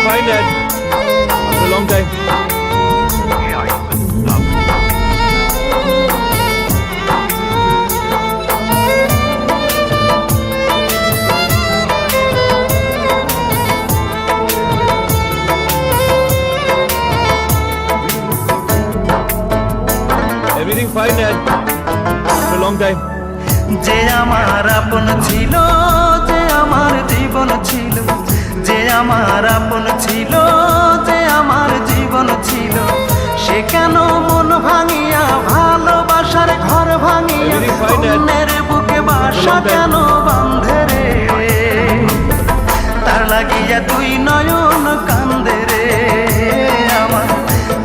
find it after a long time. Everything fine, Dad. After a long time. যে আমার আপন ছিল, যে আমার জীবন ছিল, যে আমার আপন ছিল, যে আমার জীবন ছিল, সে কেন মন ভাঙিয়া ভালোবাসার ঘর ভাঙিয়া অন্যের বুকে বাসা কেন বাঁধে রে? তার লাগিয়া দুই নয়ন কান্দে রে আমার,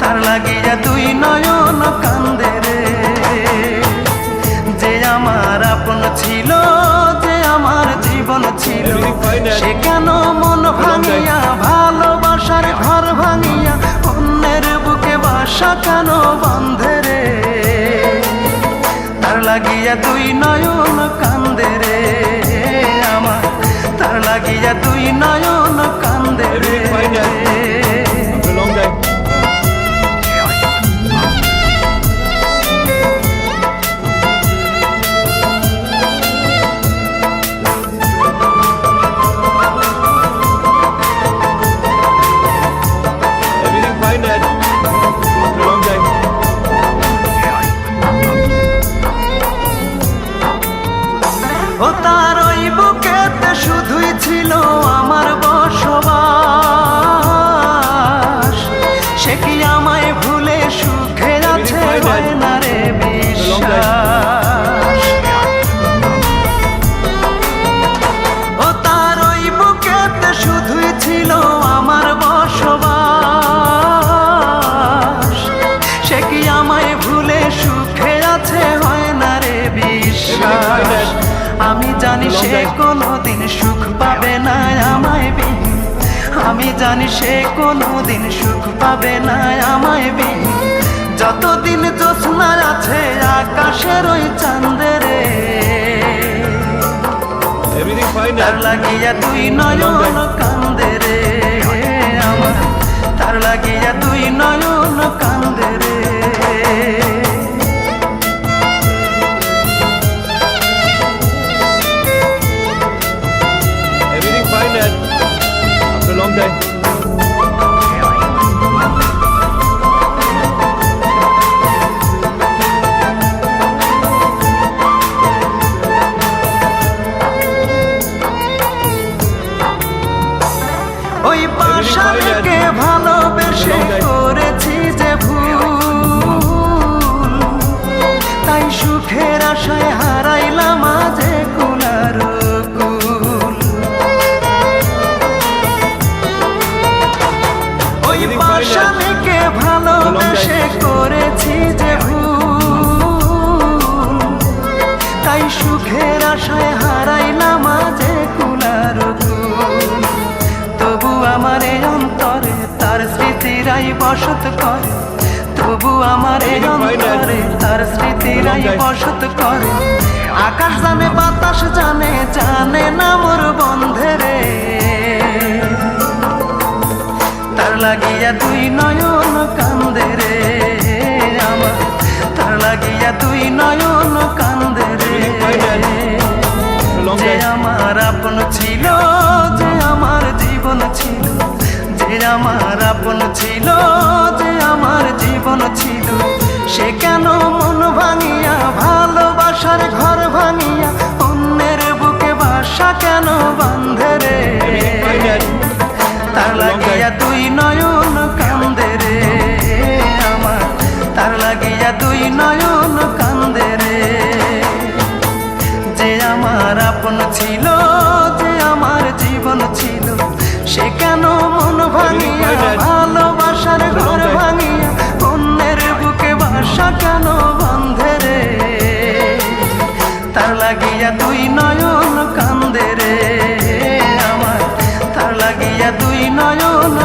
তার লাগিয়া দুই নয়ন কান্দে রে। যে আমার আপন ছিল, যে আমার জীবন ছিল, সে কেন মন ভাঙিয়া ভালোবাসার ঘর ভাঙিয়া অন্যের বুকে বাসা কেন বাঁধে রে? তার লাগিয়া দুই নয়ন কান্দে রে আমার, তার লাগিয়া দুই নয়ন কান্দে রে। ও তার ওই বুকেতে শুধুই ছিল আমার বসবাস, সে কি আমায় ভুলে সুখে আছে হয় না রে বিশ্বাস? ও তার ওই বুকেতে শুধুই ছিল আমার বসবাস, সে কি আমায় ভুলে সুখে আছে হয় না রে বিশ্বাস? আমি জানি সে কোনোদিন সুখ পাবে না আমায় বিহীন, আমি জানি সে কোনোদিন সুখ পাবে না আমায় বিহীন। যতদিন জ্যোৎস্না আছে আকাশের ওই চাঁদে রে, তার লাগিয়া দুই নয়ন কান্দে রে আমার, তার লাগিয়া দুই নয়ন কান্দে রে। After a long time. ওই পাশাকে ভালোবেসে করেছি যে ভুল, তাই সুখের আশায় হারাইলাম আজে কুলার কুল। ওই পাশাকে ভালোবেসে করেছি যে ভুল, তাই সুখের আশায় হারাইলাম আজে কুলার কুল। তবু আমার এই অন্তরে তার স্মৃতিরাই বসত করে, তবু আমার এই অন্তরে তার স্মৃতিরাই বসত করে। আকাশ জানে বাতাস জানে, জানে না মোর বন্ধে রে। তার লাগিয়া দুই নয়ন কান্দে রে আমার, তার লাগিয়া দুই নয়ন কান্দে রে। যে আমার আপন ছিল, যে আমার জীবন ছিল, যে আমার আপন ছিল, যে আমার জীবন ছিল, সে কেন মন ভাঙিয়া ভালোবাসার ঘর ভাঙিয়া অন্যের বুকে বাসা কেন বাঁধে রে? তার লাগিয়া দুই নয়ন কান্দে রে আমার, তার লাগিয়া দুই নয়ন কান্দে রে। যে আমার আপন ছিল, যে আমার জীবন ছিল, সে কেন মন ভাঙিয়া ভালোবাসার ঘর ভাঙিয়া অন্যের বুকে বাসা কেন বাঁধে রে? তার লাগিয়া দুই নয়ন কান্দে রে আমার, তার লাগিয়া দুই নয়ন